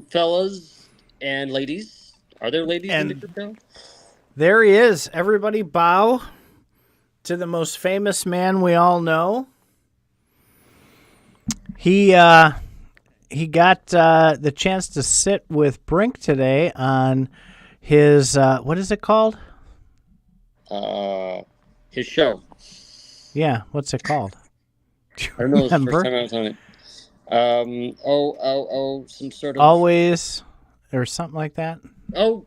fellas and ladies. Are there ladies in the And crypto? there he is. Everybody bow to the most famous man we all know. He got the chance to sit with Brink today on his what is it called? His show. Yeah, what's it called? I don't know. It's the first time I was on it. Some sort of Always or something like that. Oh,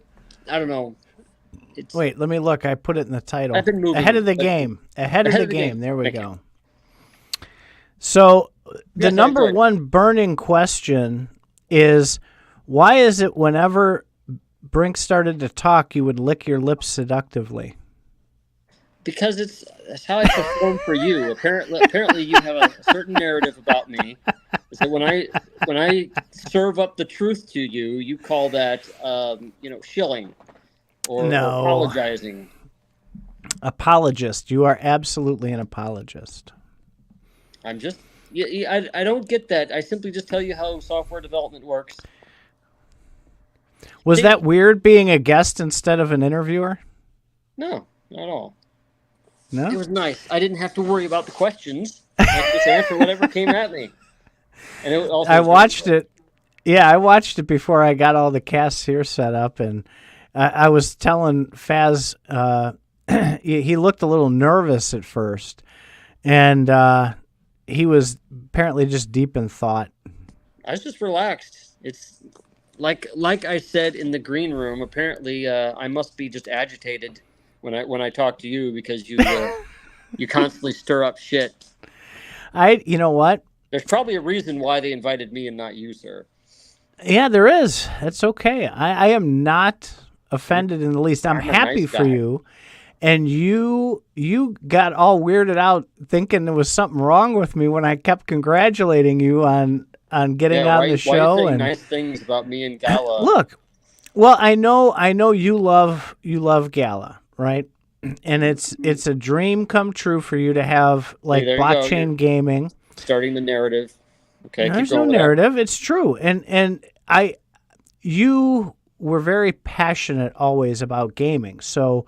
I don't know. Wait, let me look. I put it in the title. I've been moving. Ahead of the game. Ahead of the game. There we Thank go. you. So the Yes, number one burning question is, why is it whenever Brink started to talk, you would lick your lips seductively? Because that's how I perform for you. Apparently, you have a certain narrative about me. Is that when I serve up the truth to you, you call that shilling or apologizing. Apologist. You are absolutely an apologist. I'm just. I don't get that. I simply just tell you how software development works. Was that weird being a guest instead of an interviewer? No, not at all. No? It was nice. I didn't have to worry about the questions. I just answer whatever came at me. And it also I watched it. Yeah, I watched it before I got all the casts here set up, and I was telling Faz, he looked a little nervous at first, and he was apparently just deep in thought. I was just relaxed. It's like I said in the green room. Apparently, I must be just agitated when I talk to you because you you constantly stir up shit. You know what? There's probably a reason why they invited me and not you, sir. Yeah, there is. That's okay. I am not offended in the least. I'm happy for you. And you got all weirded out thinking there was something wrong with me when I kept congratulating you on getting on the show. Why are you saying nice things about me and Gala? Look, well, I know you love Gala, right? And it's a dream come true for you to have like blockchain gaming. Starting the narrative. Okay, there's no narrative. It's true. And you were very passionate always about gaming. So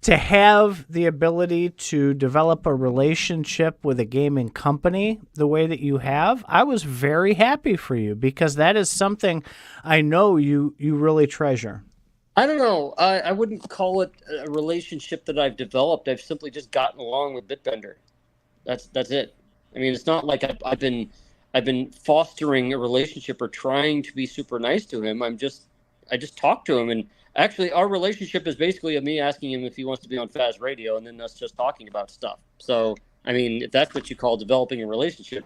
to have the ability to develop a relationship with a gaming company the way that you have, I was very happy for you because that is something I know you really treasure. I don't know. I wouldn't call it a relationship that I've developed. I've simply just gotten along with BitBender. That's it. I mean, it's not like I've been fostering a relationship or trying to be super nice to him. I just talk to him, and actually, our relationship is basically me asking him if he wants to be on Faz Radio, and then us just talking about stuff. So, I mean, if that's what you call developing a relationship.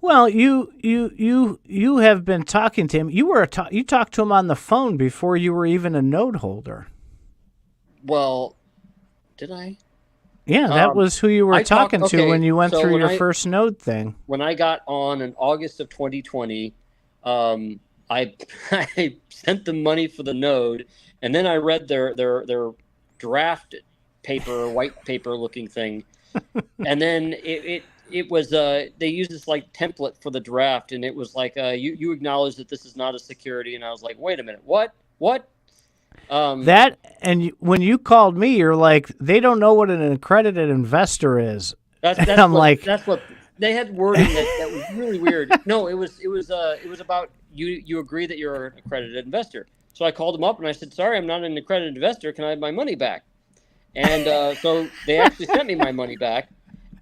Well, you have been talking to him. You talked to him on the phone before you were even a node holder. Well, did I? Yeah, that was who you were talking to when you went through your first node thing. When I got on in August of 2020, I sent them money for the node, and then I read their draft paper, white paper looking thing, and then it was they used this like template for the draft, and it was like you acknowledge that this is not a security, and I was like, wait a minute, what? That, and when you called me, you're like, they don't know what an accredited investor is. That's what they had wording that was really weird. No, it was about you agree that you're an accredited investor. So I called them up and I said, sorry, I'm not an accredited investor. Can I have my money back? And so they actually sent me my money back.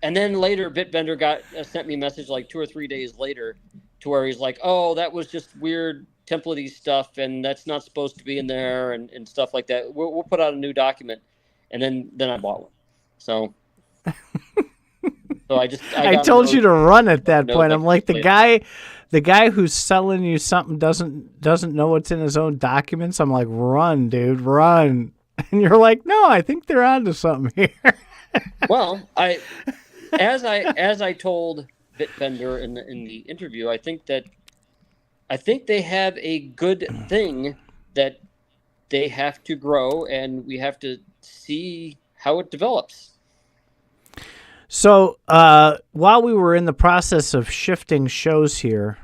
And then later, BitBender sent me a message like 2 or 3 days later to where he's like, oh, that was just weird template-y stuff, and that's not supposed to be in there, and stuff like that. We'll put out a new document, and then I bought one. So I told you to run at that point. I'm like, the guy who's selling you something doesn't know what's in his own documents. I'm like, run, dude, run. And you're like, no, I think they're onto something here. Well, as I told BitBender in the interview, I think they have a good thing that they have to grow, and we have to see how it develops. So while we were in the process of shifting shows here,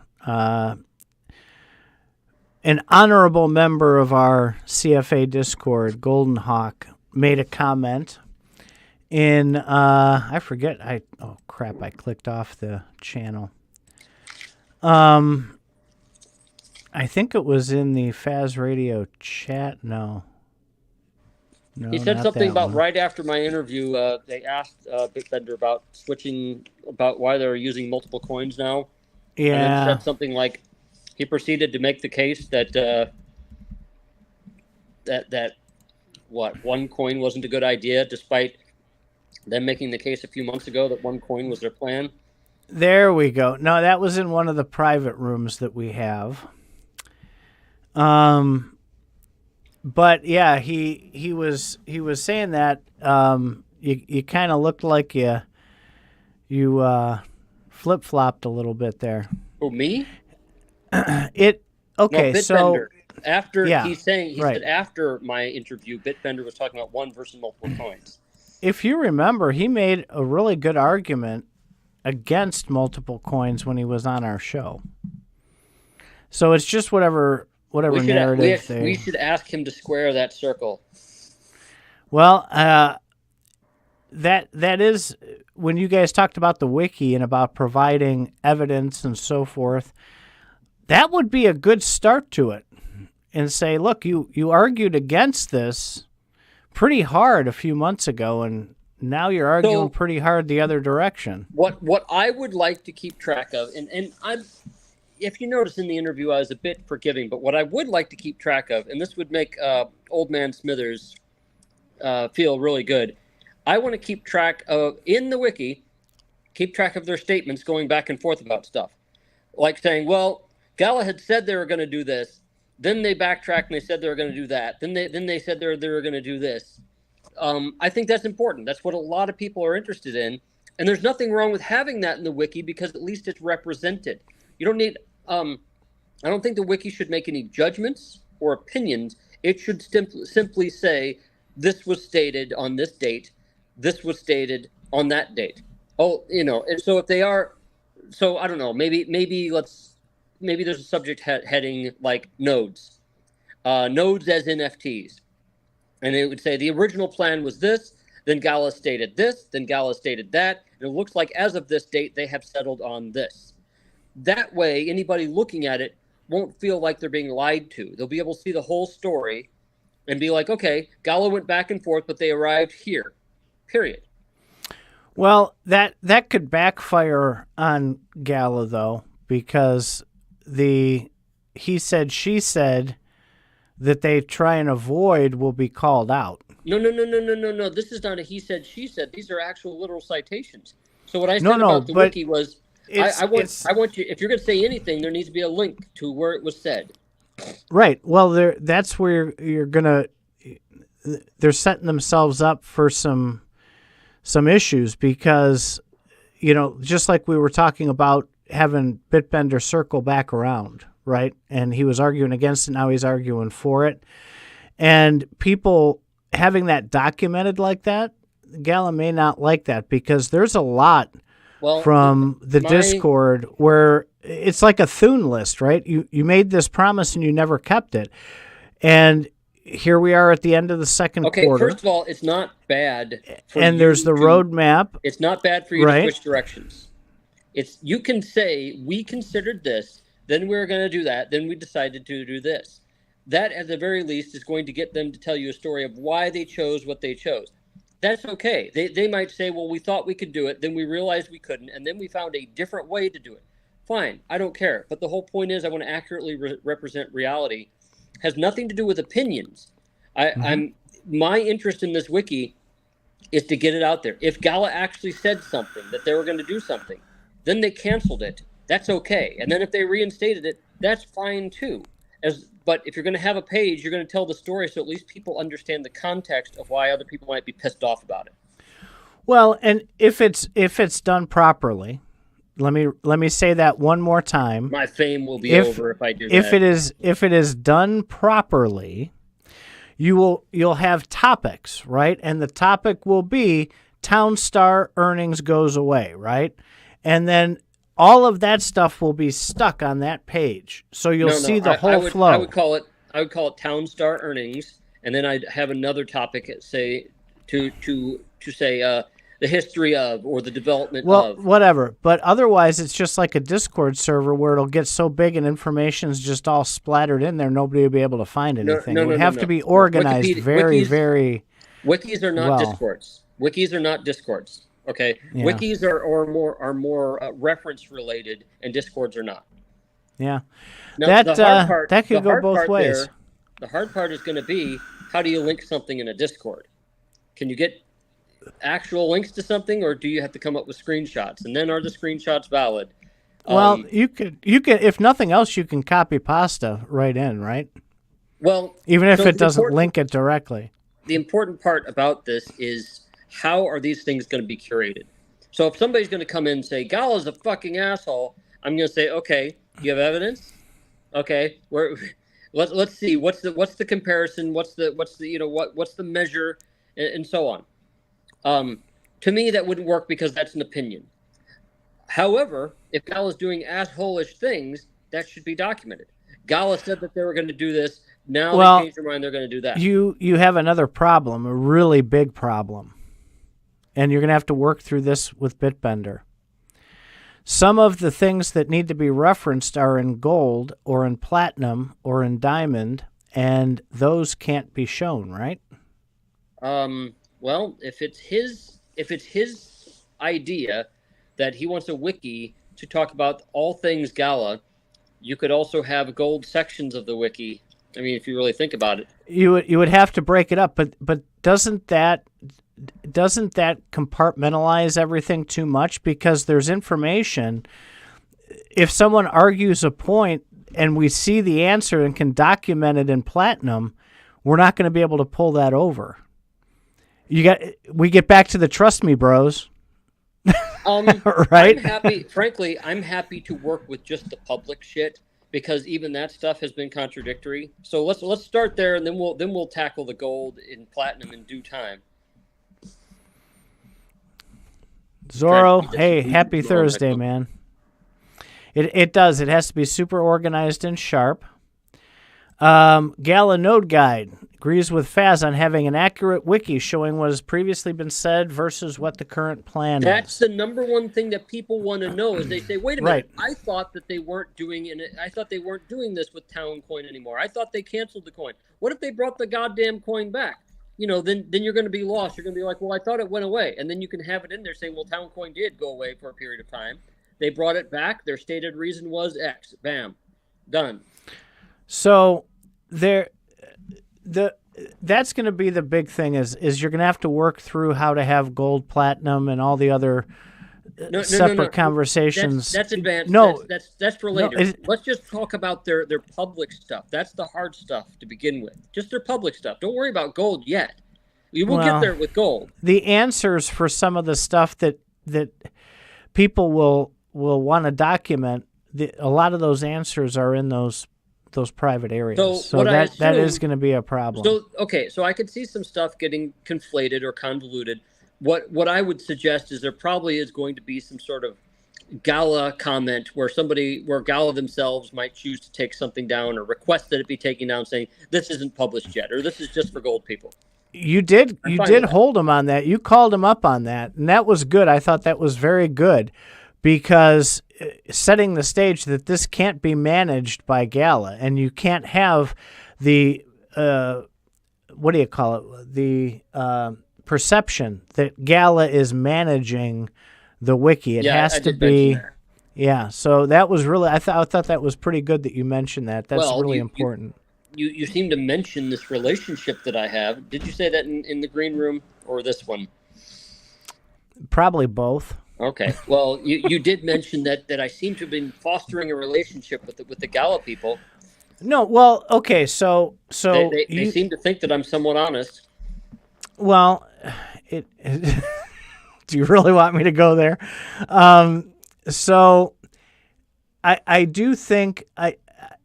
an honorable member of our CFA Discord, Golden Hawk, made a comment in I forget. Oh crap! I clicked off the channel. I think it was in the Faz Radio chat. No, He said not something that about one. right after my interview. They asked BitBender about switching, about why they're using multiple coins now. And then Yeah, said something like he proceeded to make the case that that one coin wasn't a good idea, despite them making the case a few months ago that one coin was their plan. there we go. No, that was in one of the private rooms that we have. But yeah, he was saying that you kind of looked like you flip flopped a little bit there. Oh, me? Okay, No, so BitBender. After yeah, he said right. after my interview, BitBender was talking about one versus multiple coins. If you remember, he made a really good argument against multiple coins when he was on our show. So it's just whatever narrative We should ask him to square that circle. Well, that is when you guys talked about the wiki and about providing evidence and so forth. That would be a good start to it, and say, look, you argued against this pretty hard a few months ago, and now you're arguing pretty hard the other direction. What I would like to keep track of, and I'm, if you notice in the interview, I was a bit forgiving, but what I would like to keep track of, and this would make Old Man Smithers feel really good, I want to keep track of, in the wiki, keep track of their statements going back and forth about stuff. Like saying, well, Gala had said they were going to do this, then they backtracked and they said they were going to do that, then they said they were going to do this. I think that's important. That's what a lot of people are interested in. And there's nothing wrong with having that in the wiki, because at least it's represented. You don't need, I don't think the wiki should make any judgments or opinions. It should simply say, this was stated on this date, this was stated on that date. Oh, and so if they are, so I don't know, maybe there's a subject heading like nodes. Nodes as NFTs. And it would say the original plan was this, then Gala stated this, then Gala stated that, and it looks like as of this date, they have settled on this. That way, anybody looking at it won't feel like they're being lied to. They'll be able to see the whole story and be like, okay, Gala went back and forth, but they arrived here, period. Well, that could backfire on Gala, though, because the he said, she said that they try and avoid will be called out. No. This is not a he said, she said. These are actual literal citations. So what I said about the wiki was, I want you, if you're going to say anything, there needs to be a link to where it was said. Right. Well, that's where you're gonna. They're setting themselves up for some issues, because, just like we were talking about having BitBender circle back around, right? And he was arguing against it. Now he's arguing for it. And people having that documented like that, Gala may not like that, because there's a lot from the Discord where it's like a Thune list, right? You made this promise and you never kept it. And here we are at the end of the second quarter. Okay, first of all, it's not bad. And there's the roadmap. It's not bad for you to switch directions. You can say, we considered this, then we were going to do that, then we decided to do this. That, at the very least, is going to get them to tell you a story of why they chose what they chose. That's okay. They might say, well, we thought we could do it, then we realized we couldn't, and then we found a different way to do it. Fine, I don't care. But the whole point is, I want to accurately represent reality. It has nothing to do with opinions. My interest in this wiki is to get it out there. If Gala actually said something, that they were going to do something, then they canceled it. That's okay. And then if they reinstated it, that's fine too. But if you're going to have a page, you're going to tell the story, so at least people understand the context of why other people might be pissed off about it. Well, and if it's done properly, let me say that one more time. My fame will be over if I do that. If it is done properly, you'll have topics, right? And the topic will be Townstar earnings goes away, right? And then all of that stuff will be stuck on that page. So you'll see the whole flow. I would call it Town Star earnings, and then I'd have another topic say to say the history of or the development of. Whatever. But otherwise, it's just like a Discord server where it'll get so big and information's just all splattered in there, nobody will be able to find anything. It would have to be organized very. Wikis are not Discords. Wikis are not Discords. Okay, Yeah. Wikis are more reference related, and Discords are not. Yeah, Now, that could go both ways. The hard part is going to be, how do you link something in a Discord? Can you get actual links to something, or do you have to come up with screenshots? And then are the screenshots valid? Well, you could, if nothing else, you can copy pasta right in, right? Well, even if it doesn't link it directly. The important part about this is, how are these things going to be curated? So if somebody's going to come in and say, Gala's a fucking asshole, I'm going to say, okay, you have evidence? Okay, let's see, what's the comparison? What's the measure, and so on. To me, that wouldn't work because that's an opinion. However, if Gala's doing asshole-ish things, that should be documented. Gala said that they were going to do this. Now they changed their mind, they're going to do that. You have another problem, a really big problem. And you're going to have to work through this with BitBender. Some of the things that need to be referenced are in gold or in platinum or in diamond, and those can't be shown, right? Well, if it's his idea that he wants a wiki to talk about all things Gala, you could also have gold sections of the wiki. I mean, if you really think about it, you would have to break it up, but doesn't that compartmentalize everything too much? Because there's information. If someone argues a point and we see the answer and can document it in platinum, we're not going to be able to pull that over. We get back to the trust me bros. Right? I'm happy to work with just the public shit, because even that stuff has been contradictory. So let's start there, and then we'll tackle the gold in platinum in due time. Zorro, hey, happy Thursday, man. It does. It has to be super organized and sharp. Gala Node Guide agrees with Faz on having an accurate wiki showing what has previously been said versus what the current plan is. That's the number one thing that people want to know, is they say, wait a minute, I thought that they weren't doing it. I thought they weren't doing this with Town Coin anymore. I thought they canceled the coin. What if they brought the goddamn coin back? Then you're going to be lost. You're going to be like, well, I thought it went away. And then you can have it in there saying, well, Town Coin did go away for a period of time. They brought it back. Their stated reason was X. Bam. Done. So that's going to be the big thing is you're going to have to work through how to have gold, platinum, and all the other separate conversations. That's advanced. No, that's related. Let's just talk about their public stuff. That's the hard stuff to begin with. Just their public stuff. Don't worry about gold yet. We will get there with gold. The answers for some of the stuff that people will want to document, a lot of those answers are in those private areas. So that is going to be a problem. So I could see some stuff getting conflated or convoluted. What I would suggest is there probably is going to be some sort of Gala comment where Gala themselves might choose to take something down or request that it be taken down, saying this isn't published yet, or this is just for gold people. You did hold them on that. You called them up on that, and that was good. I thought that was very good, because setting the stage that this can't be managed by Gala, and you can't have the what do you call it? The perception that Gala is managing the wiki. It has to be. Yeah. So that was really. I thought that was pretty good that you mentioned that. That's really important. You seem to mention this relationship that I have. Did you say that in the green room or this one? Probably both. Okay. Well, you did mention that I seem to have been fostering a relationship with the Gala people. No. Well. Okay. So they seem to think that I'm somewhat honest. Well, do you really want me to go there? So I do think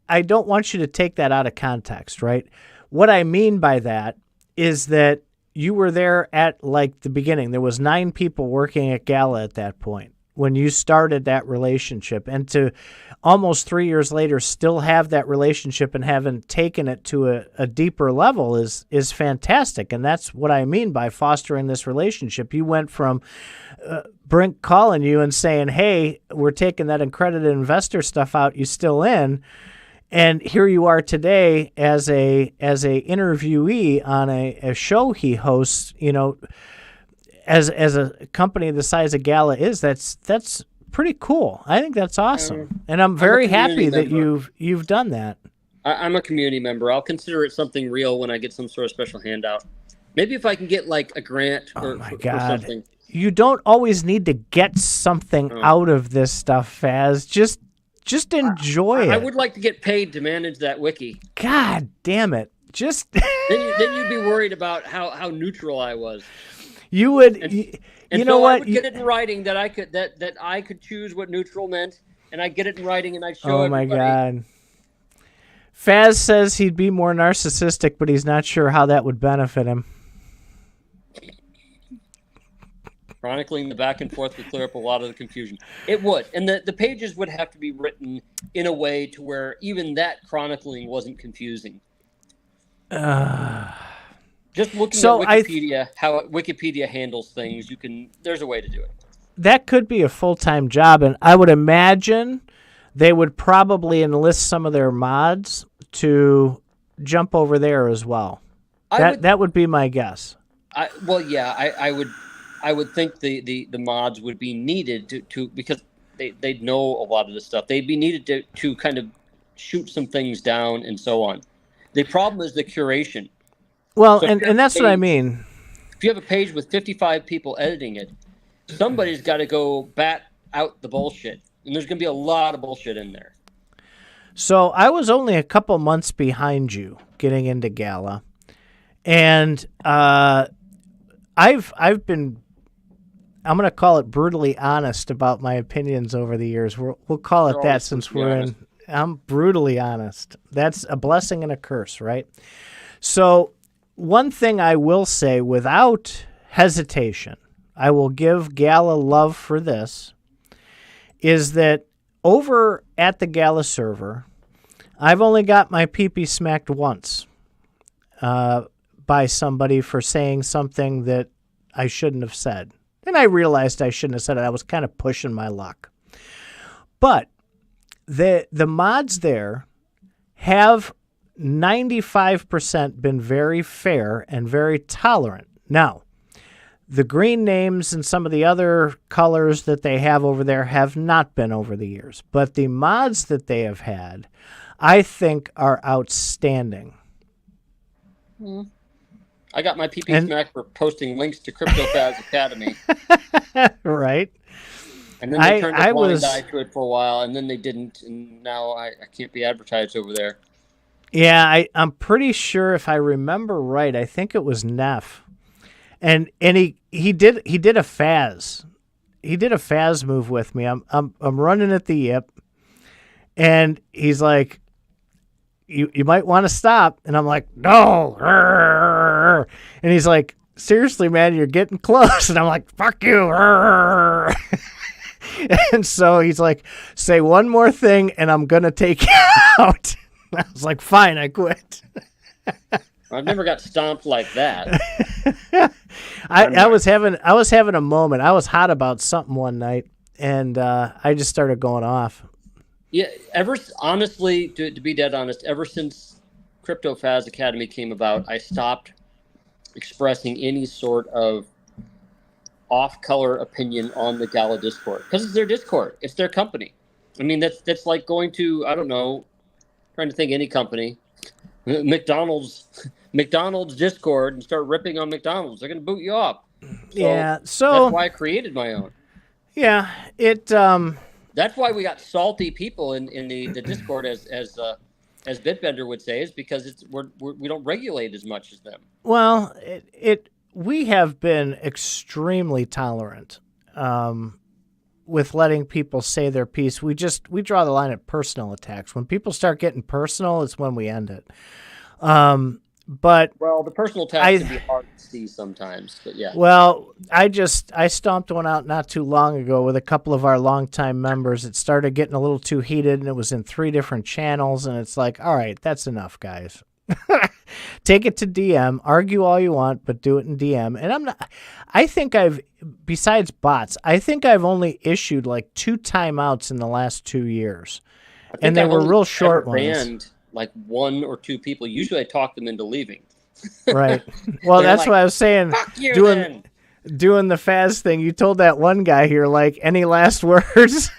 I don't want you to take that out of context, right? What I mean by that is that you were there at like the beginning. There was 9 people working at Gala at that point. when you started that relationship, and to almost 3 years later still have that relationship and haven't taken it to a deeper level is fantastic. And that's what I mean by fostering this relationship. You went from Brink calling you and saying, hey, we're taking that accredited investor stuff out, you still in? And here you are today as a interviewee on a show he hosts, as a company the size of Gala is. That's pretty cool. I think that's awesome. And I'm very happy that you've done that. I'm a community member. I'll consider it something real when I get some sort of special handout. Maybe if I can get like a grant or something. You don't always need to get something out of this stuff, Faz. Just enjoy it. I would like to get paid to manage that wiki. God damn it. Just then you'd be worried about how neutral I was. You would and you know so what? I would get it in writing that I could choose what neutral meant, and I'd get it in writing and I'd show everybody. Oh my God. Faz says he'd be more narcissistic, but he's not sure how that would benefit him. Chronicling the back and forth would clear up a lot of the confusion. It would. And the pages would have to be written in a way to where even that chronicling wasn't confusing. Just looking at Wikipedia, how Wikipedia handles things, there's a way to do it. That could be a full-time job, and I would imagine they would probably enlist some of their mods to jump over there as well. That would be my guess. I would think the mods would be needed to because they'd know a lot of this stuff. They'd be needed to kind of shoot some things down and so on. The problem is the curation. Well, so and that's what I mean. If you have a page with 55 people editing it, somebody's got to go bat out the bullshit. And there's going to be a lot of bullshit in there. So I was only a couple months behind you getting into Gala. And I've been, I'm going to call it brutally honest about my opinions over the years. We'll call it that since I'm brutally honest. That's a blessing and a curse, right? So one thing I will say without hesitation, I will give Gala love for this, is that over at the Gala server, I've only got my pee-pee smacked once by somebody for saying something that I shouldn't have said. And I realized I shouldn't have said it. I was kind of pushing my luck. But the mods there have 95% been very fair and very tolerant. Now, the green names and some of the other colors that they have over there have not been over the years. But the mods that they have had, I think, are outstanding. I got my PP smack for posting links to CryptoFaz Academy. Right. And then they turned a blind eye to it for a while, and then they didn't, and now I can't be advertised over there. Yeah, I'm pretty sure if I remember right, I think it was Neff. And he did a Faz. He did a Faz move with me. I'm running at the Yip, and he's like, you might want to stop. And I'm like, no. And he's like, seriously, man, you're getting close. And I'm like, fuck you. And so he's like, say one more thing and I'm going to take you out. I was like, fine, I quit. I've never got stomped like that. I was having a moment. I was hot about something one night, and I just started going off. Yeah, honestly, to be dead honest, ever since CryptoFaz Academy came about, I stopped expressing any sort of off-color opinion on the Gala Discord, because it's their Discord. It's their company. I mean, that's like going to, I don't know, trying to think any company, McDonald's Discord, and start ripping on McDonald's. They're going to boot you off. So that's why I created my own. Yeah, that's why we got salty people in the Discord, as BitBender would say, is because we don't regulate as much as them. Well, we have been extremely tolerant with letting people say their piece. We draw the line at personal attacks. When people start getting personal, it's when we end it. But Well, the personal tax can be hard to see sometimes, but yeah. Well, I stomped one out not too long ago with a couple of our longtime members. It started getting a little too heated, and it was in 3 different channels, and it's like, all right, that's enough, guys. Take it to DM, argue all you want, but do it in DM. And I think besides bots, I think I've only issued like 2 timeouts in the last 2 years. And they were real short ones. Banned like 1 or 2 people. Usually I talk them into leaving. Right. Well, that's like, what I was saying. Fuck you then. Doing the Faz thing, you told that one guy here, like, any last words?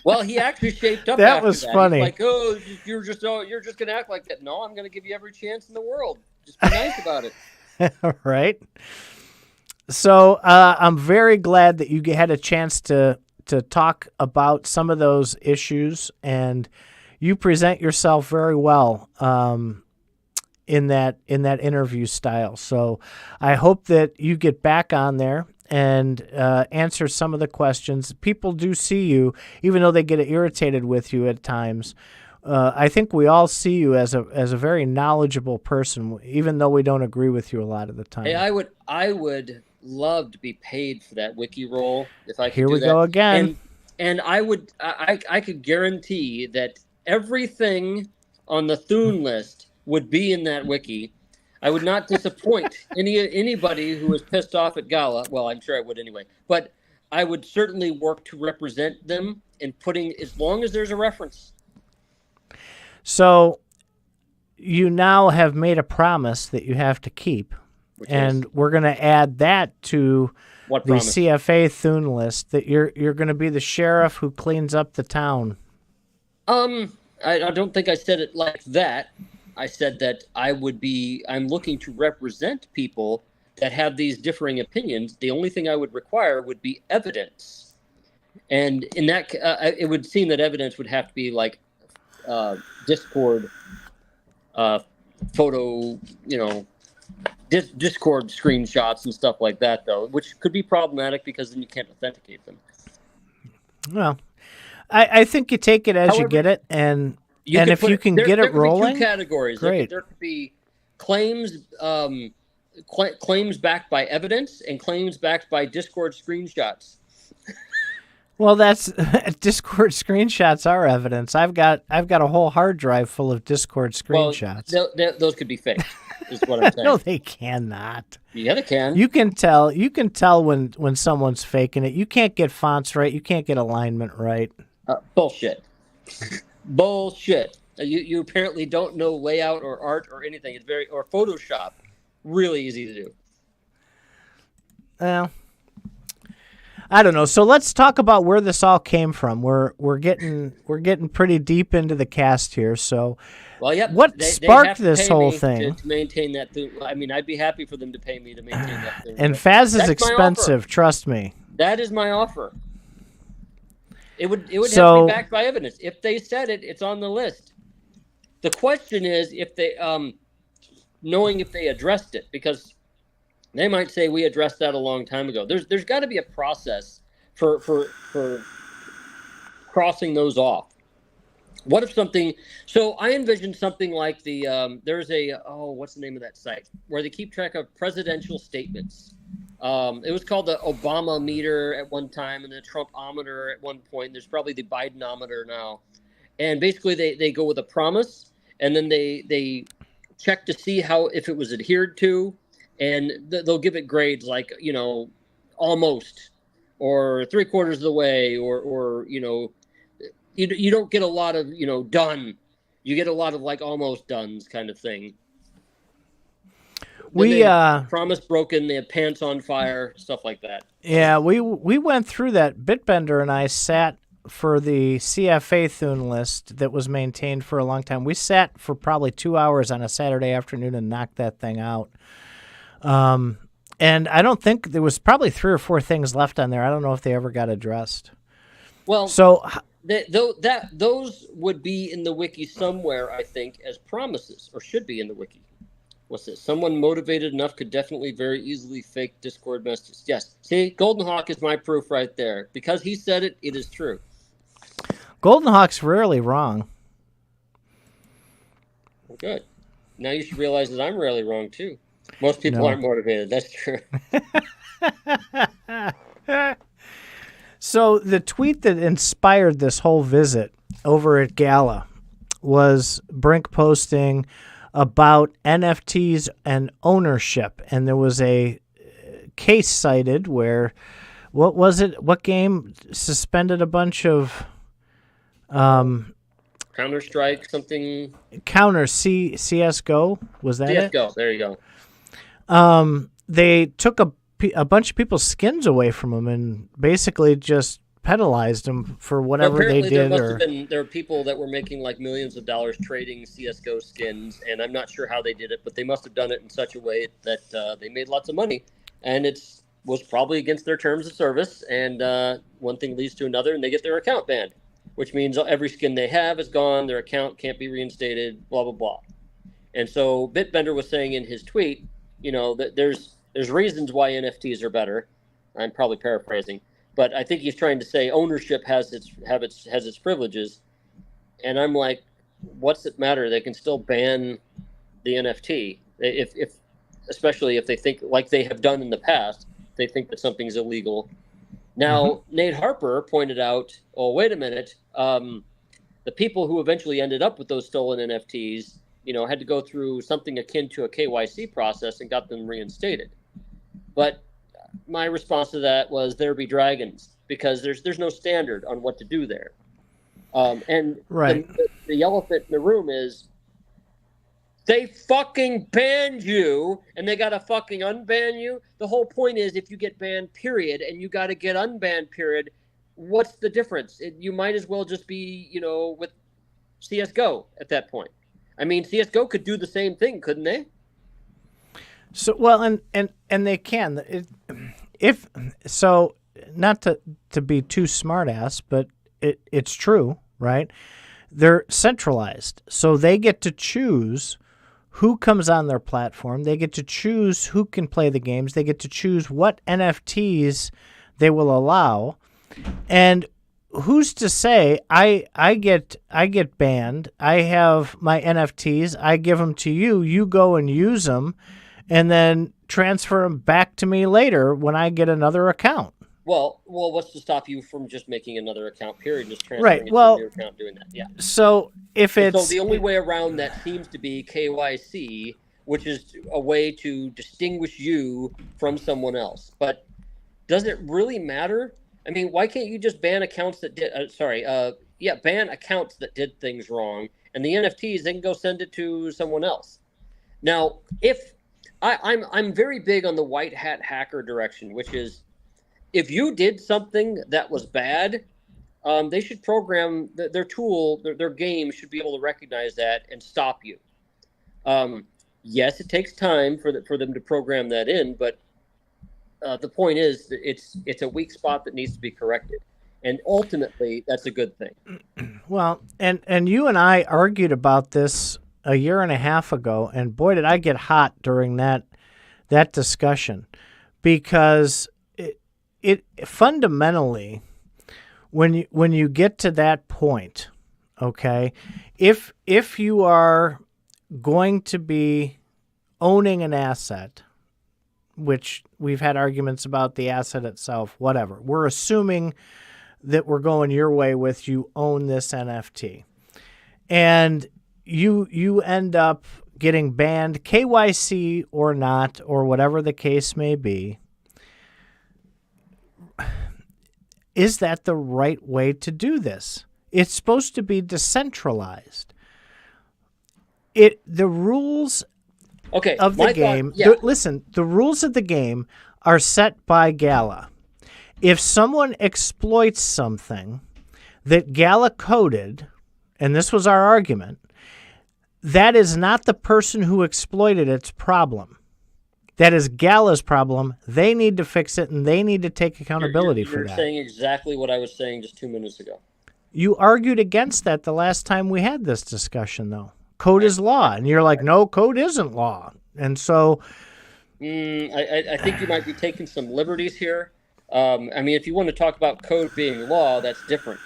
Well, he actually shaped up. That was funny. He's like, oh, you're just gonna act like that. No, I'm gonna give you every chance in the world. Just be nice about it. Right. So I'm very glad that you had a chance to talk about some of those issues, and you present yourself very well in that interview style. So I hope that you get back on there and answer some of the questions. People do see you, even though they get irritated with you at times. I think we all see you as a very knowledgeable person, even though we don't agree with you a lot of the time. Hey, I would love to be paid for that wiki roll if I could. Here do we that. go again. And I could guarantee that everything on the Thune list would be in that wiki. I would not disappoint anybody who was pissed off at Gala. Well, I'm sure I would anyway. But I would certainly work to represent them in putting, as long as there's a reference. So you now have made a promise that you have to keep. And we're going to add that to What the promise? CFA Thune list, that you're going to be the sheriff who cleans up the town. I don't think I said it like that. I said that I'm looking to represent people that have these differing opinions. The only thing I would require would be evidence. And in that, it would seem that evidence would have to be like Discord photo, Discord screenshots and stuff like that, though, which could be problematic because then you can't authenticate them. Well, I think you take it as you get it, and if you can get it rolling, there could be 2 categories. Great. There could be claims backed by evidence and claims backed by Discord screenshots. Well, that's Discord screenshots are evidence. I've got a whole hard drive full of Discord screenshots. Well, those could be faked, is what I'm saying. No, they cannot. Yeah, they can. You can tell when someone's faking it. You can't get fonts right. You can't get alignment right. Bullshit. Bullshit. You apparently don't know layout or art or anything. Or Photoshop. Really easy to do. Well, I don't know. So let's talk about where this all came from. We're getting pretty deep into the cast here. So, well, yep. What sparked this whole thing? To maintain that thing. I mean, I'd be happy for them to pay me to maintain that thing. And Faz is expensive. Trust me. That is my offer. It would have to be backed by evidence. If they said it, it's on the list. The question is if they, knowing if they addressed it, because they might say we addressed that a long time ago. There's got to be a process for crossing those off. What if something? So I envision something like there's what's the name of that site where they keep track of presidential statements. It was called the Obama meter at one time and the Trumpometer at one point. There's probably the Bidenometer now. And basically they go with a promise and then they check to see if it was adhered to, and they'll give it grades like, almost, or 3/4 of the way, or you don't get a lot of, done. You get a lot of like almost done's kind of thing. Promise broken, they have pants on fire, stuff like that. Yeah, we went through that. BitBender and I sat for the CFA Thune list that was maintained for a long time. We sat for probably 2 hours on a Saturday afternoon and knocked that thing out. And I don't think there was probably 3 or 4 things left on there. I don't know if they ever got addressed. Well, so those would be in the wiki somewhere, I think, as promises, or should be in the wiki. What's this? Someone motivated enough could definitely very easily fake Discord messages. Yes. See, Golden Hawk is my proof right there. Because he said it, it is true. Golden Hawk's rarely wrong. Good. Now you should realize that I'm rarely wrong too. Most people No. aren't motivated. That's true. So the tweet that inspired this whole visit over at Gala was Brink posting about NFTs and ownership. And there was a case cited where, what was it? What game suspended a bunch of Counter-Strike, something. CSGO? Was that it? CSGO, there you go. They took a bunch of people's skins away from them and basically just penalized them for whatever they did. There are people that were making like millions of dollars trading CSGO skins, and I'm not sure how they did it, but they must have done it in such a way that they made lots of money, and was probably against their terms of service, and one thing leads to another, and they get their account banned, which means every skin they have is gone, their account can't be reinstated, blah, blah, blah. And so BitBender was saying in his tweet, that there's reasons why NFTs are better. I'm probably paraphrasing, but I think he's trying to say ownership has its privileges. And I'm like, what's it matter? They can still ban the NFT if especially if they think, like they have done in the past, they think that something's illegal. Now, Nate Harper pointed out, oh, wait a minute, the people who eventually ended up with those stolen NFTs, had to go through something akin to a KYC process and got them reinstated. But my response to that was, there be dragons, because there's no standard on what to do there. And right. The elephant in the room is, they fucking banned you, and they got to fucking unban you. The whole point is, if you get banned, period, and you got to get unbanned, period, what's the difference? You might as well just be, with CSGO at that point. I mean, CSGO could do the same thing, couldn't they? So, well, and they can. Not to be too smart-ass, but it's true, right? They're centralized, so they get to choose who comes on their platform. They get to choose who can play the games. They get to choose what NFTs they will allow. And who's to say I get banned? I have my NFTs. I give them to you. You go and use them, and then transfer them back to me later when I get another account. Well, what's to stop you from just making another account, period, just transferring it to your account, doing that? Yeah. So so the only way around that seems to be KYC, which is a way to distinguish you from someone else. But does it really matter? I mean, why can't you just ban accounts that did? Ban accounts that did things wrong, and the NFTs, they can go send it to someone else. Now, if I'm very big on the white hat hacker direction, which is, if you did something that was bad, they should program their tool, their game should be able to recognize that and stop you. Yes, it takes time for them to program that in, but the point is that it's a weak spot that needs to be corrected, and ultimately that's a good thing. Well, and you and I argued about this a year and a half ago, and boy, did I get hot during that discussion, because it fundamentally, when you get to that point, okay, if you are going to be owning an asset, which we've had arguments about the asset itself, whatever, we're assuming that we're going your way with, you own this NFT, and you end up getting banned, KYC or not, or whatever the case may be. Is that the right way to do this? It's supposed to be decentralized. The rules of the game, the rules of the game are set by Gala. If someone exploits something that Gala coded, and this was our argument, that is not the person who exploited its problem. That is Gala's problem. They need to fix it, and they need to take accountability for that. You're saying exactly what I was saying just 2 minutes ago. You argued against that the last time we had this discussion, though. Code is law. And you're like, no, code isn't law. And so... I think you might be taking some liberties here. I mean, if you want to talk about code being law, that's different.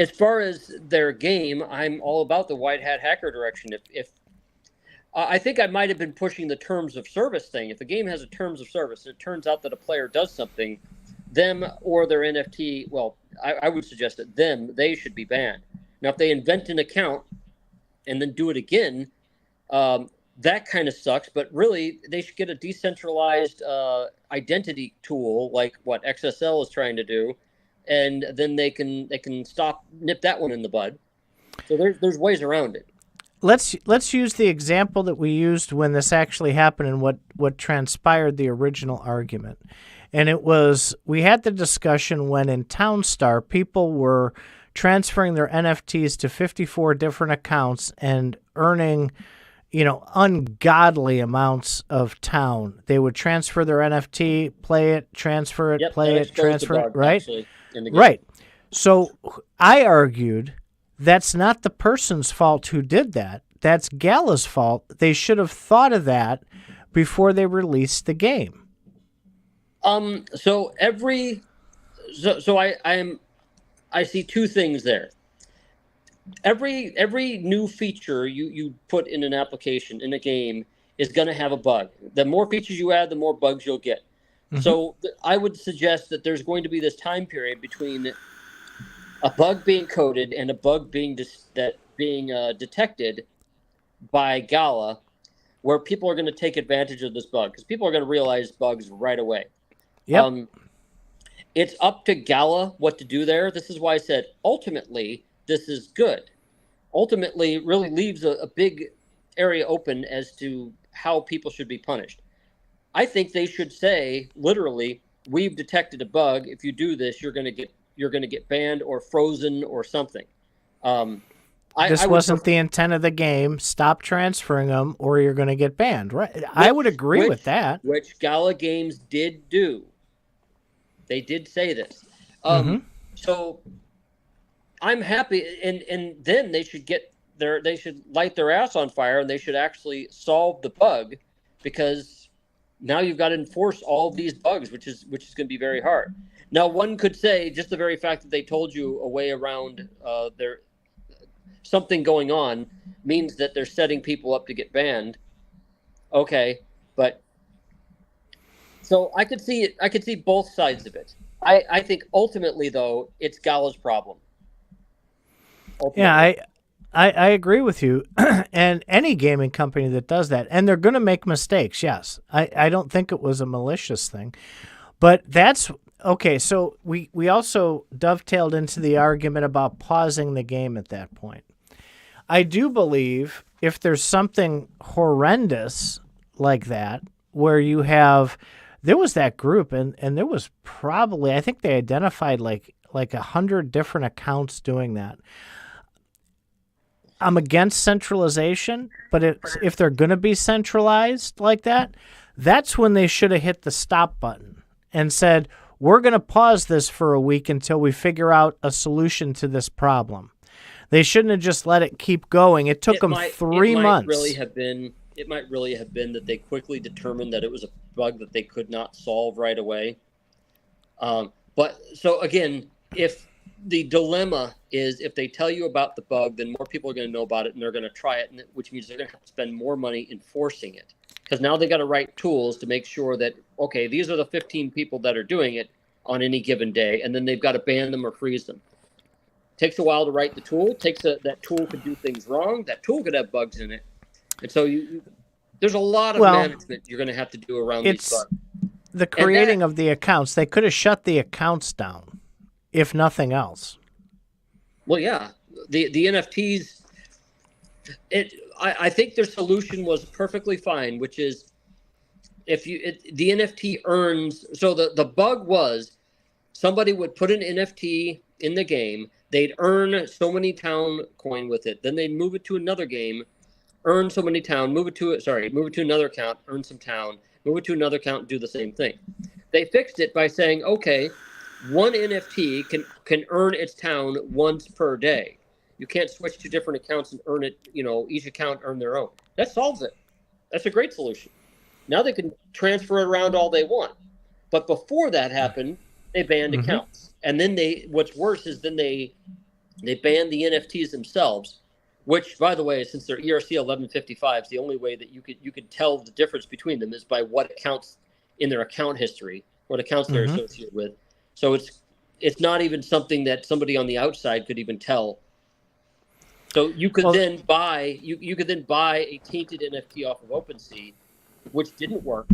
as far as their game, I'm all about the white hat hacker direction. If I think I might have been pushing the terms of service thing. If a game has a terms of service and it turns out that a player does something, them or their NFT, well, I would suggest that they should be banned. Now, if they invent an account and then do it again, that kind of sucks. But really, they should get a decentralized identity tool like what XSL is trying to do, and then they can nip that one in the bud. So there's ways around it. Let's use the example that we used when this actually happened and what transpired the original argument. And it was, we had the discussion when in Townstar, people were transferring their NFTs to 54 different accounts and earning, ungodly amounts of town. They would transfer their NFT, play it, transfer it, play it, transfer it, right? Right. So I argued that's not the person's fault who did that. That's Gala's fault. They should have thought of that before they released the game. So I see two things there. Every new feature you put in an application, in a game, is going to have a bug. The more features you add, the more bugs you'll get. Mm-hmm. So I would suggest that there's going to be this time period between a bug being coded and a bug being detected by Gala, where people are going to take advantage of this bug, because people are going to realize bugs right away. Yep. It's up to Gala what to do there. This is why I said ultimately this is good. Ultimately, it really leaves a big area open as to how people should be punished. I think they should say literally, we've detected a bug. If you do this, you're going to get banned or frozen or something. This wasn't the intent of the game. Stop transferring them, or you're going to get banned. Right? I would agree with that. Which Gala Games did do. They did say this. So I'm happy, and then they should light their ass on fire, and they should actually solve the bug, because now you've got to enforce all of these bugs, which is going to be very hard. Now, one could say just the very fact that they told you a way around their something going on means that they're setting people up to get banned. Okay, but so I could see it. I could see both sides of it. I think ultimately, though, it's Gala's problem. Ultimately. Yeah, I agree with you. And any gaming company that does that, and they're going to make mistakes, yes. I don't think it was a malicious thing. But that's okay. So we also dovetailed into the argument about pausing the game at that point. I do believe if there's something horrendous like that, where you have, there was that group, and there was probably, I think they identified like 100 different accounts doing that. I'm against centralization, but if they're going to be centralized like that, that's when they should have hit the stop button and said, we're going to pause this for a week until we figure out a solution to this problem. They shouldn't have just let it keep going. It took them 3 months. It might really have been that they quickly determined that it was a bug that they could not solve right away. But so again, if the dilemma is if they tell you about the bug, then more people are going to know about it and they're going to try it, which means they're going to have to spend more money enforcing it. Because now they got to write tools to make sure that, okay, these are the 15 people that are doing it on any given day, and then they've got to ban them or freeze them. Takes a while to write the tool. That tool could do things wrong. That tool could have bugs in it. And so there's a lot of management you're going to have to do around these bugs. The creating of the accounts, they could have shut the accounts down, if nothing else. Well, yeah. The NFTs, I think their solution was perfectly fine, which is the NFT earns. So the bug was somebody would put an NFT in the game. They'd earn so many town coin with it. Then they'd move it to another game, earn so many town, move it to another account, earn some town, move it to another account, do the same thing. They fixed it by saying, okay, one NFT can earn its town once per day. You can't switch to different accounts and earn it, each account earn their own. That solves it. That's a great solution. Now they can transfer it around all they want. But before that happened, they banned accounts. And then what's worse is then they They banned the NFTs themselves, which, by the way, since they're ERC 1155s, the only way that you could tell the difference between them is by what accounts in their account history, what accounts they're associated with. So it's not even something that somebody on the outside could even tell. So you could then buy you could then buy a tainted NFT off of OpenSea, which didn't work,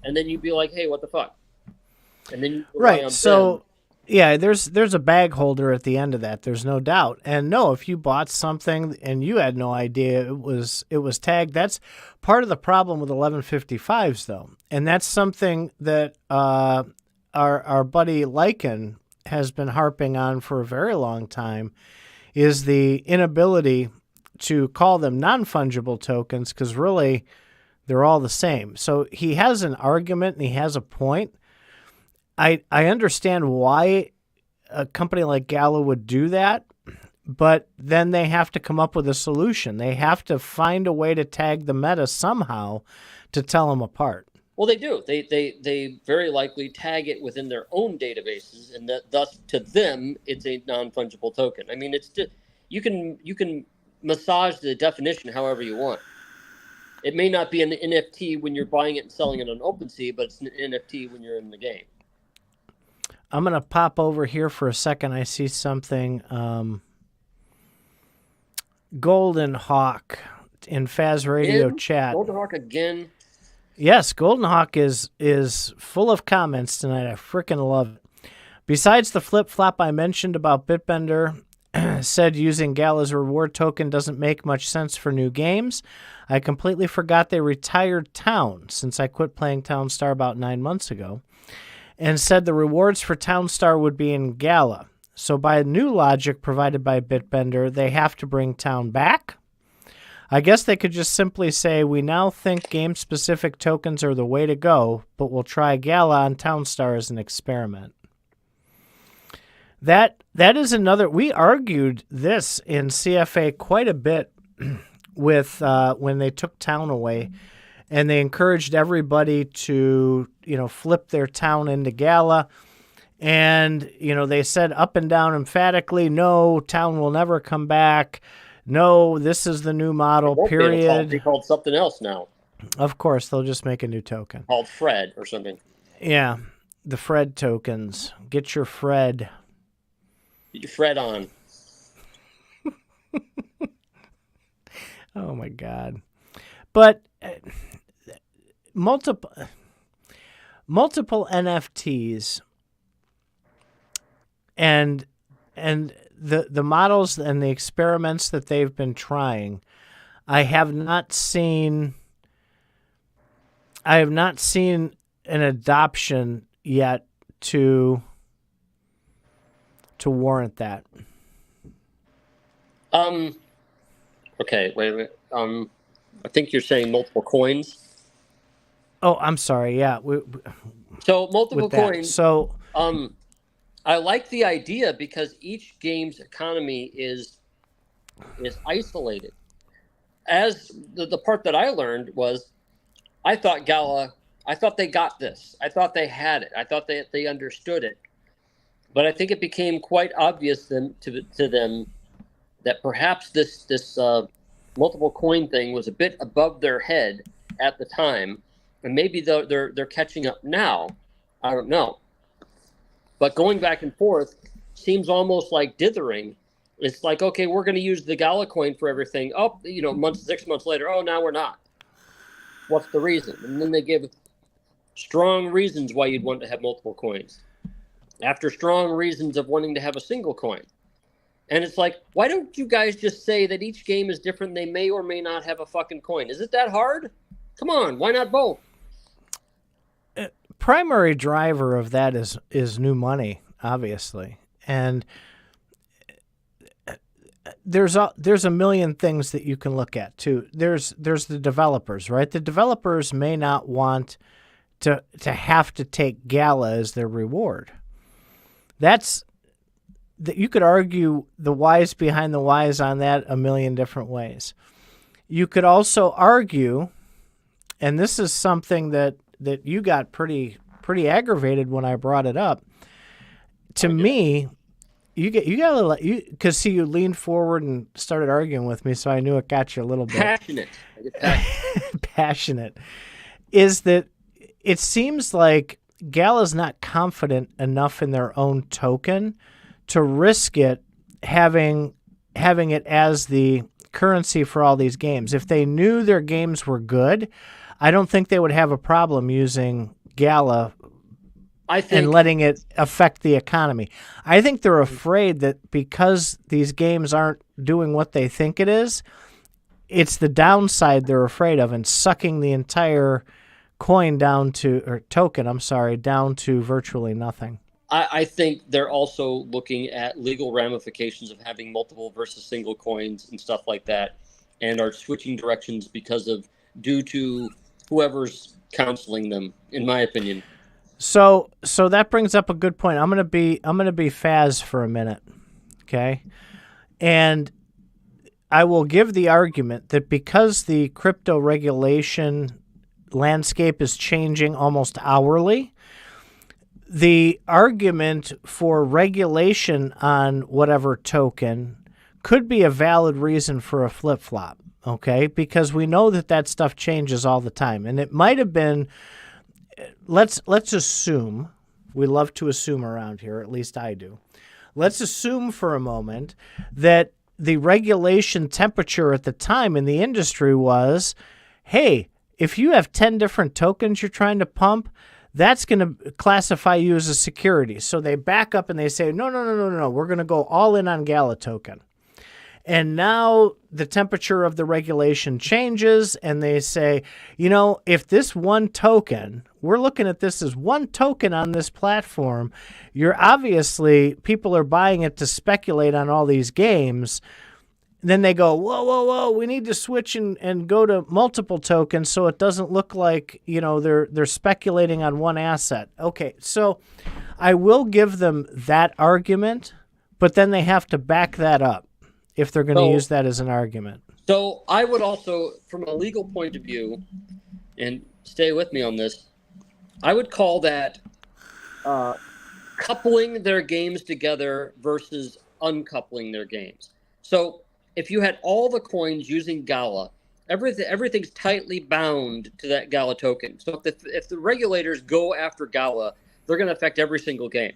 and then you'd be like, hey, what the fuck? And then you right. So yeah, there's a bag holder at the end of that. There's no doubt. And no, if you bought something and you had no idea it was tagged, that's part of the problem with 1155s, though. And that's something that our buddy Lycan has been harping on for a very long time, is the inability to call them non-fungible tokens, because really they're all the same. So he has an argument and he has a point. I understand why a company like Gala would do that, but then they have to come up with a solution. They have to find a way to tag the meta somehow to tell them apart. Well, they do. They very likely tag it within their own databases, and that thus to them it's a non-fungible token. I mean, it's just, you can massage the definition however you want. It may not be an NFT when you're buying it and selling it on OpenSea, but it's an NFT when you're in the game. I'm going to pop over here for a second. I see something. Golden Hawk in Faz Radio chat. Golden Hawk again. Yes, Golden Hawk is full of comments tonight. I freaking love it. Besides the flip-flop I mentioned about BitBender, said using Gala's reward token doesn't make much sense for new games. I completely forgot they retired Town since I quit playing Town Star about 9 months ago, and said the rewards for Town Star would be in Gala. So by new logic provided by BitBender, they have to bring Town back? I guess they could just simply say, we now think game-specific tokens are the way to go, but we'll try Gala on Town Star as an experiment. That is another... We argued this in CFA quite a bit with when they took Town away, and they encouraged everybody to, flip their Town into Gala. And, they said up and down emphatically, no, Town will never come back. No, this is the new model, period. It'll be called something else now. Of course, they'll just make a new token. Called Fred or something. Yeah, the Fred tokens. Get your Fred. Get your Fred on. Oh, my God. But multiple NFTs and the models and the experiments that they've been trying, I have not seen an adoption yet to warrant that. Okay, wait. I think you're saying multiple coins. Oh, I'm sorry. Yeah. So multiple coins. So, I like the idea because each game's economy is isolated. As the part that I learned was, I thought they got this. I thought they had it. I thought they understood it. But I think it became quite obvious to them that perhaps this multiple coin thing was a bit above their head at the time, and maybe they're catching up now. I don't know. But going back and forth seems almost like dithering. It's like, okay, we're going to use the Gala coin for everything. Oh, 6 months later, oh, now we're not. What's the reason? And then they give strong reasons why you'd want to have multiple coins, after strong reasons of wanting to have a single coin. And it's like, why don't you guys just say that each game is different? They may or may not have a fucking coin. Is it that hard? Come on, why not both? Primary driver of that is new money, obviously, and there's a million things that you can look at too. There's the developers, right? The developers may not want to have to take Gala as their reward. That's that you could argue the whys behind the whys on that a million different ways. You could also argue, and this is something that you got pretty aggravated when I brought it up. To me, because see, you leaned forward and started arguing with me, so I knew it got you a little bit Passionate. I get passionate. passionate. Is that it seems like Gala's not confident enough in their own token to risk it having it as the currency for all these games. If they knew their games were good, I don't think they would have a problem using Gala and letting it affect the economy. I think they're afraid that because these games aren't doing what they think it is, it's the downside they're afraid of and sucking the entire token down to virtually nothing. I think they're also looking at legal ramifications of having multiple versus single coins and stuff like that, and are switching directions due to whoever's counseling them, in my opinion. So that brings up a good point. I'm gonna be Faz for a minute, okay? And I will give the argument that because the crypto regulation landscape is changing almost hourly, the argument for regulation on whatever token could be a valid reason for a flip-flop, okay? Because we know that stuff changes all the time. And it might have been, let's assume, we love to assume around here, at least I do. Let's assume for a moment that the regulation temperature at the time in the industry was, hey, if you have 10 different tokens you're trying to pump, that's going to classify you as a security. So they back up and they say, no, we're going to go all in on Gala token. And now the temperature of the regulation changes and they say, if this one token, we're looking at this as one token on this platform, people are buying it to speculate on all these games. Then they go, whoa, we need to switch and go to multiple tokens so it doesn't look like, they're speculating on one asset. Okay, so I will give them that argument, but then they have to back that up if they're going to use that as an argument. So I would also, from a legal point of view, and stay with me on this, I would call that coupling their games together versus uncoupling their games. So if you had all the coins using Gala, everything's tightly bound to that Gala token. So if the regulators go after Gala, they're going to affect every single game.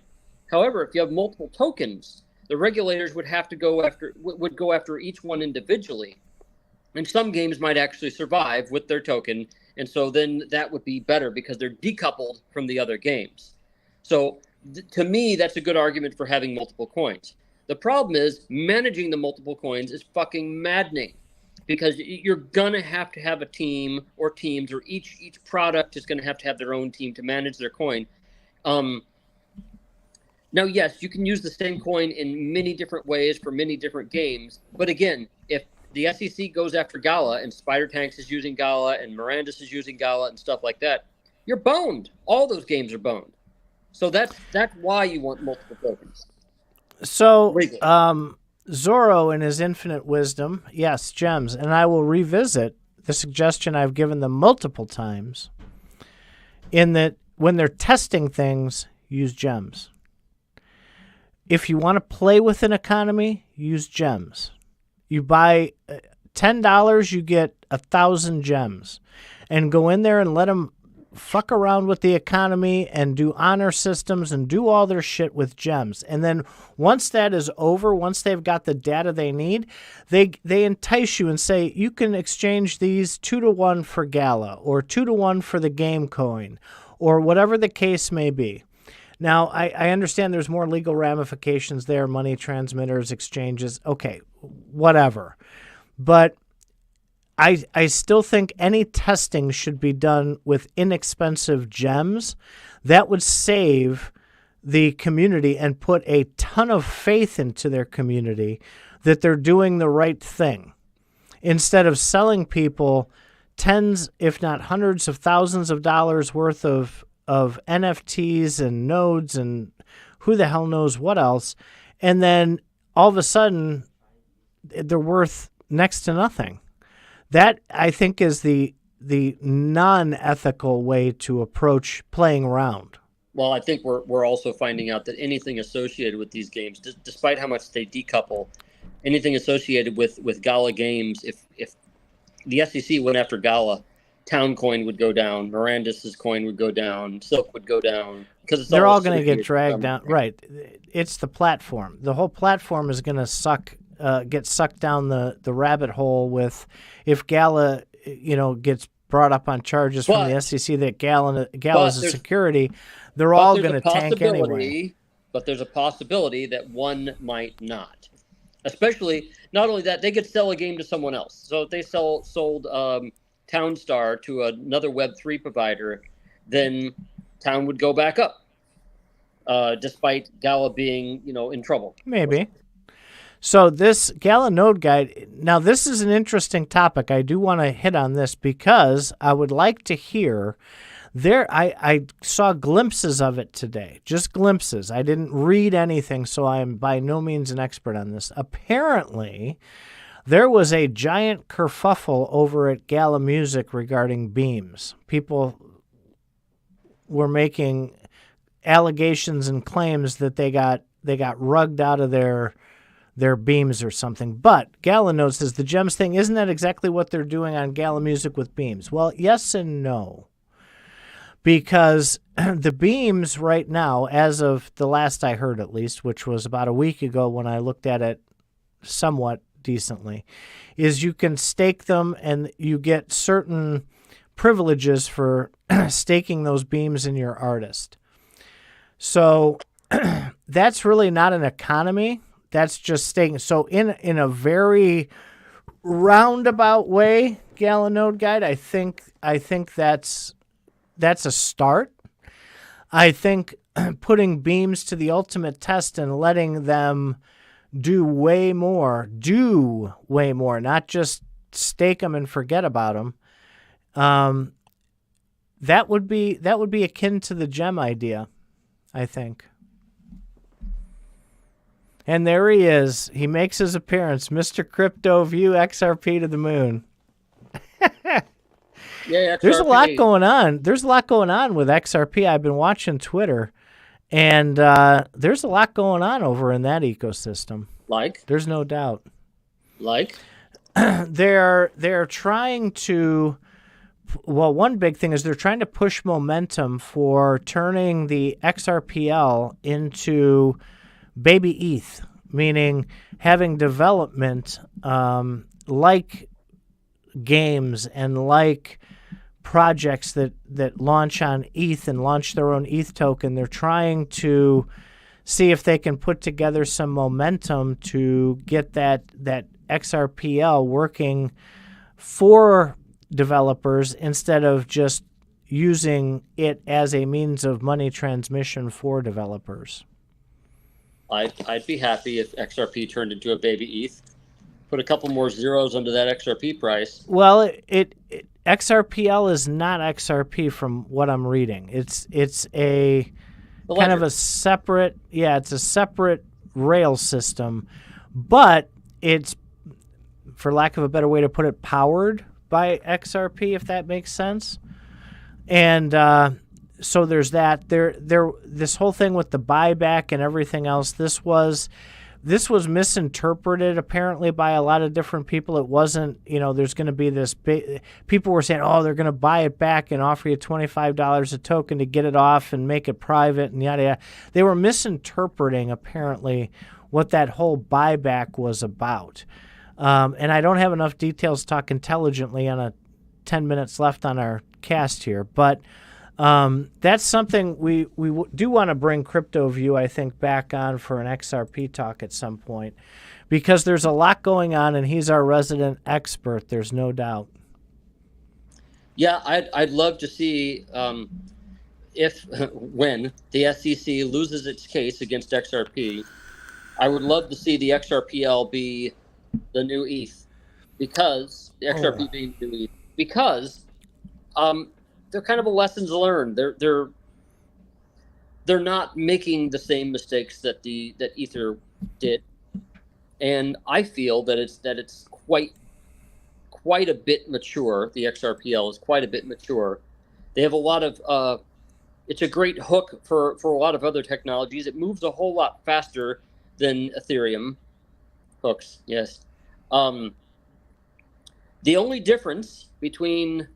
However, if you have multiple tokens, the regulators would go after each one individually, and some games might actually survive with their token, and so then that would be better because they're decoupled from the other games. So to me, that's a good argument for having multiple coins. The problem is managing the multiple coins is fucking maddening because you're going to have a team or teams, or each product is going to have their own team to manage their coin. Now, yes, you can use the same coin in many different ways for many different games. But again, if the SEC goes after Gala and Spider Tanks is using Gala and Mirandus is using Gala and stuff like that, you're boned. All those games are boned. So that's why you want multiple tokens. So, Zorro, in his infinite wisdom, yes, gems. And I will revisit the suggestion I've given them multiple times in that when they're testing things, use gems. If you want to play with an economy, use gems. You buy $10, you get 1,000 gems. And go in there and let them fuck around with the economy and do honor systems and do all their shit with gems. And then once that is over, once they've got the data they need, they entice you and say, you can exchange these 2-to-1 for Gala or 2-to-1 for the game coin or whatever the case may be. Now, I understand there's more legal ramifications there, money transmitters, exchanges, okay, whatever. But I still think any testing should be done with inexpensive gems. That would save the community and put a ton of faith into their community that they're doing the right thing. Instead of selling people tens, if not hundreds of thousands of dollars worth of NFTs and nodes and who the hell knows what else, and then all of a sudden they're worth next to nothing. That, I think, is the non-ethical way to approach playing around. Well, I think we're also finding out that anything associated with these games, despite how much they decouple, anything associated with Gala Games, if the SEC went after Gala, Town Coin would go down, Mirandis's coin would go down, Silk would go down, because it's They're all all going to get associated dragged with down. Right. It's the platform. The whole platform is going to get sucked down the rabbit hole with if Gala, gets brought up on charges from the SEC that Gala's a security. They're all going to tank anyway. But there's a possibility that one might not. Especially, not only that, they could sell a game to someone else. So if they sold Townstar to another Web3 provider, then Town would go back up, despite Gala being, in trouble. Maybe. So this Gala Node Guide, now this is an interesting topic. I do want to hit on this because I would like to hear I saw glimpses of it today, just glimpses. I didn't read anything, so I am by no means an expert on this. Apparently, there was a giant kerfuffle over at Gala Music regarding beams. People were making allegations and claims that they got rugged out of their beams or something. But Gala Node says the gems thing, isn't that exactly what they're doing on Gala Music with beams? Well, yes and no. Because the beams right now, as of the last I heard at least, which was about a week ago when I looked at it somewhat decently, is you can stake them and you get certain privileges for staking those beams in your artist. So that's really not an economy. That's just staking. So in a very roundabout way, Gala Node Guide, I think that's a start. I think putting beams to the ultimate test and letting them do way more, not just stake them and forget about them. That would be akin to the gem idea, I think. And there he is. He makes his appearance, Mr. Crypto View XRP to the moon. Yeah, There's a lot going on. There's a lot going on with XRP. I've been watching Twitter, and there's a lot going on over in that ecosystem. Like? There's no doubt. Like? They're trying to. Well, one big thing is they're trying to push momentum for turning the XRPL into baby ETH, meaning having development like games and like projects that launch on ETH and launch their own ETH token. They're trying to see if they can put together some momentum to get that XRPL working for developers instead of just using it as a means of money transmission for developers. I'd be happy if XRP turned into a baby ETH. Put a couple more zeros under that XRP price. Well, XRPL is not XRP from what I'm reading. It's a kind of a separate, it's a separate rail system, but it's, for lack of a better way to put it, powered by XRP, if that makes sense. And so there's that. This whole thing with the buyback and everything else, this was misinterpreted apparently by a lot of different people. It wasn't, there's going to be this big, people were saying, oh, they're going to buy it back and offer you $25 a token to get it off and make it private and yada yada. They were misinterpreting apparently what that whole buyback was about. And I don't have enough details to talk intelligently on 10 minutes left on our cast here, but that's something we do want to bring Crypto View, I think, back on for an XRP talk at some point, because there's a lot going on, and he's our resident expert. There's no doubt. Yeah, I'd love to see when the SEC loses its case against XRP. I would love to see the XRPL be the new ETH, because the XRP being the new ETH, because they're kind of a lessons learned. They're not making the same mistakes that Ether did, and I feel that it's quite a bit mature. The XRPL is quite a bit mature. They have a lot of it's a great hook for a lot of other technologies. It moves a whole lot faster than Ethereum hooks. Yes. The only difference between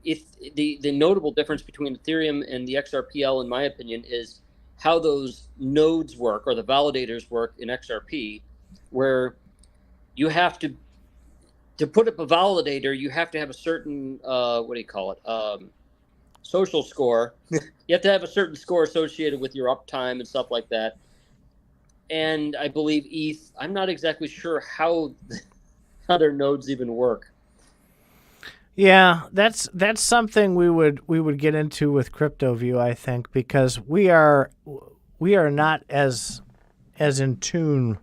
the notable difference between Ethereum and the XRPL, in my opinion, is how those nodes work, or the validators work in XRP, where you have to put up a validator, you have to have a certain what do you call it? Social score. You have to have a certain score associated with your uptime and stuff like that. And I believe ETH, I'm not exactly sure how their nodes even work. Yeah, that's something we would get into with CryptoView, I think, because we are not as in tune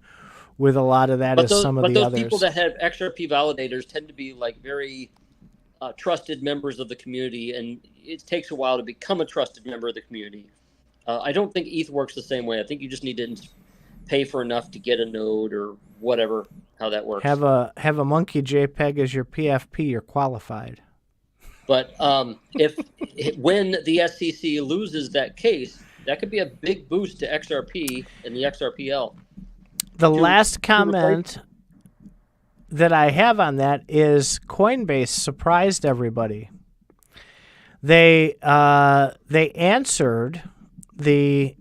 with a lot of that as some of the others. But those people that have XRP validators tend to be like very trusted members of the community, and it takes a while to become a trusted member of the community. I don't think ETH works the same way. I think you just need to pay for enough to get a node or whatever, how that works. Have a monkey JPEG as your PFP, you're qualified. But when the SEC loses that case, that could be a big boost to XRP and the XRPL. The last comment that I have on that is Coinbase surprised everybody. They answered the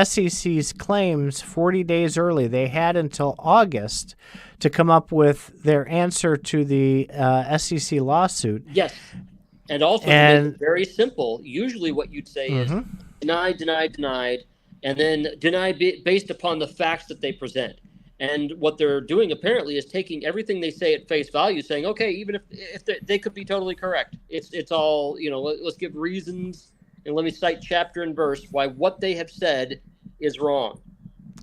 SEC's claims 40 days early. They had until August to come up with their answer to the SEC lawsuit. Yes. And also, to make it very simple, usually what you'd say is denied, denied, denied, and then denied based upon the facts that they present. And what they're doing apparently is taking everything they say at face value, saying, okay, even if they could be totally correct, it's all, let's give reasons and let me cite chapter and verse why what they have said is wrong.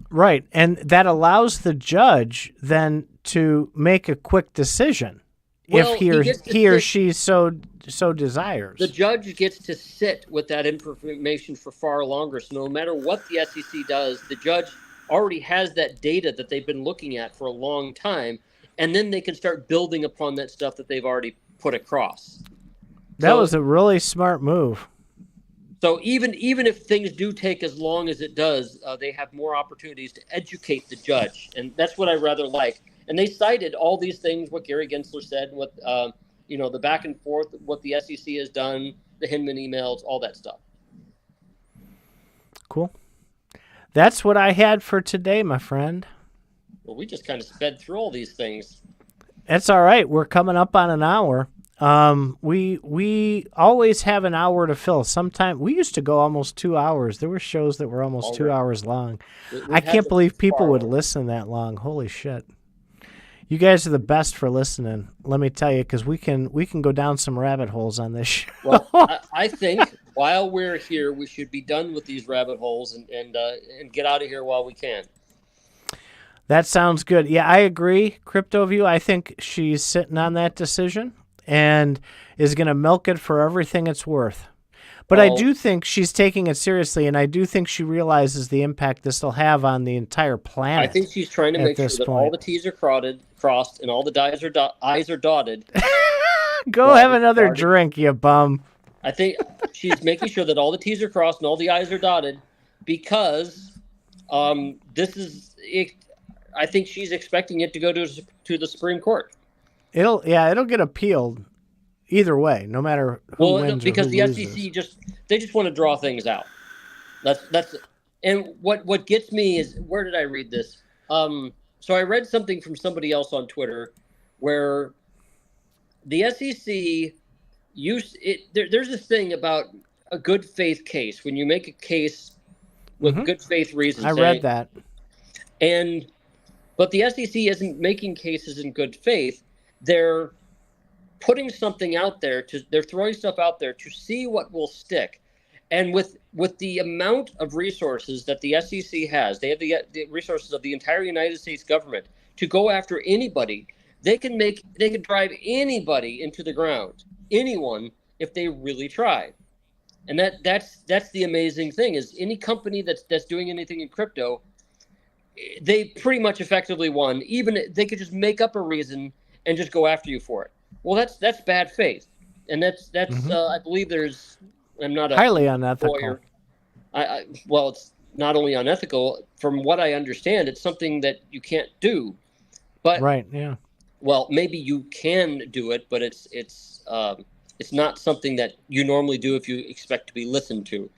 Right, and that allows the judge then to make a quick decision if he or she so desires. The judge gets to sit with that information for far longer. So no matter what the SEC does, the judge already has that data that they've been looking at for a long time, and then they can start building upon that stuff that they've already put across. That was a really smart move. So even if things do take as long as it does, they have more opportunities to educate the judge, and that's what I rather like. And they cited all these things, what Gary Gensler said, what the back and forth, what the SEC has done, the Hinman emails, all that stuff. Cool. That's what I had for today, my friend. Well, we just kind of sped through all these things. That's all right. We're coming up on an hour. We always have an hour to fill. Sometimes we used to go almost 2 hours. There were shows that were almost 2 hours long. I can't believe people would listen that long. Holy shit. You guys are the best for listening. Let me tell you, because we can go down some rabbit holes on this show. Well, I think while we're here, we should be done with these rabbit holes and get out of here while we can. That sounds good. Yeah, I agree. CryptoView, I think she's sitting on that decision and is going to milk it for everything it's worth. But I do think she's taking it seriously, and I do think she realizes the impact this will have on the entire planet. I think she's trying to make sure that all the T's are crossed and all the I's are dotted. Go have another drink, you bum. I think she's making sure that all the T's are crossed and all the I's are dotted because this is it. I think she's expecting it to go to the Supreme Court. It'll get appealed either way, no matter who wins because or who the loses. SEC just want to draw things out. That's and what gets me is, where did I read this? So I read something from somebody else on Twitter where the SEC there's this thing about a good faith case. When you make a case with good faith reasons. I read that. But the SEC isn't making cases in good faith. They're putting something out there they're throwing stuff out there to see what will stick. And with the amount of resources that the SEC has, they have the resources of the entire United States government to go after anybody. They can drive anybody into the ground, anyone, if they really try. And that's the amazing thing, is any company that's doing anything in crypto, they pretty much effectively won. Even they could just make up a reason and just go after you for it. Well, that's bad faith, and that's I believe there's I'm not a highly unethical. lawyer. Well, it's not only unethical. From what I understand, it's something that you can't do. But right, yeah. Well, maybe you can do it, but it's not something that you normally do if you expect to be listened to.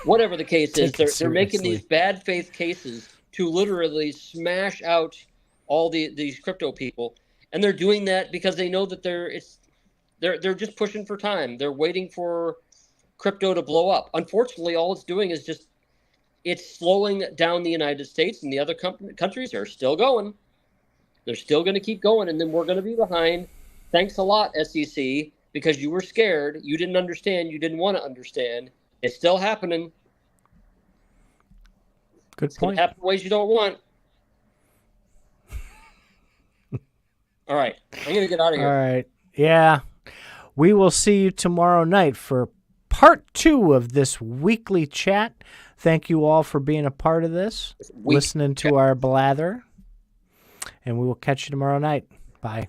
Whatever the case is, they're making these bad faith cases to literally smash out all these crypto people, and they're doing that because they know that they're just pushing for time. They're waiting for crypto to blow up. Unfortunately, all it's doing is it's slowing down the United States, and the other countries are still going. They're still going to keep going, and then we're going to be behind. Thanks a lot, SEC, because you were scared. You didn't understand. You didn't want to understand. It's still happening. Good It's going point. to happen in ways you don't want. All right. I'm going to get out of here. All right. Yeah. We will see you tomorrow night for part 2 of this weekly chat. Thank you all for being a part of this, listening to our blather. And we will catch you tomorrow night. Bye.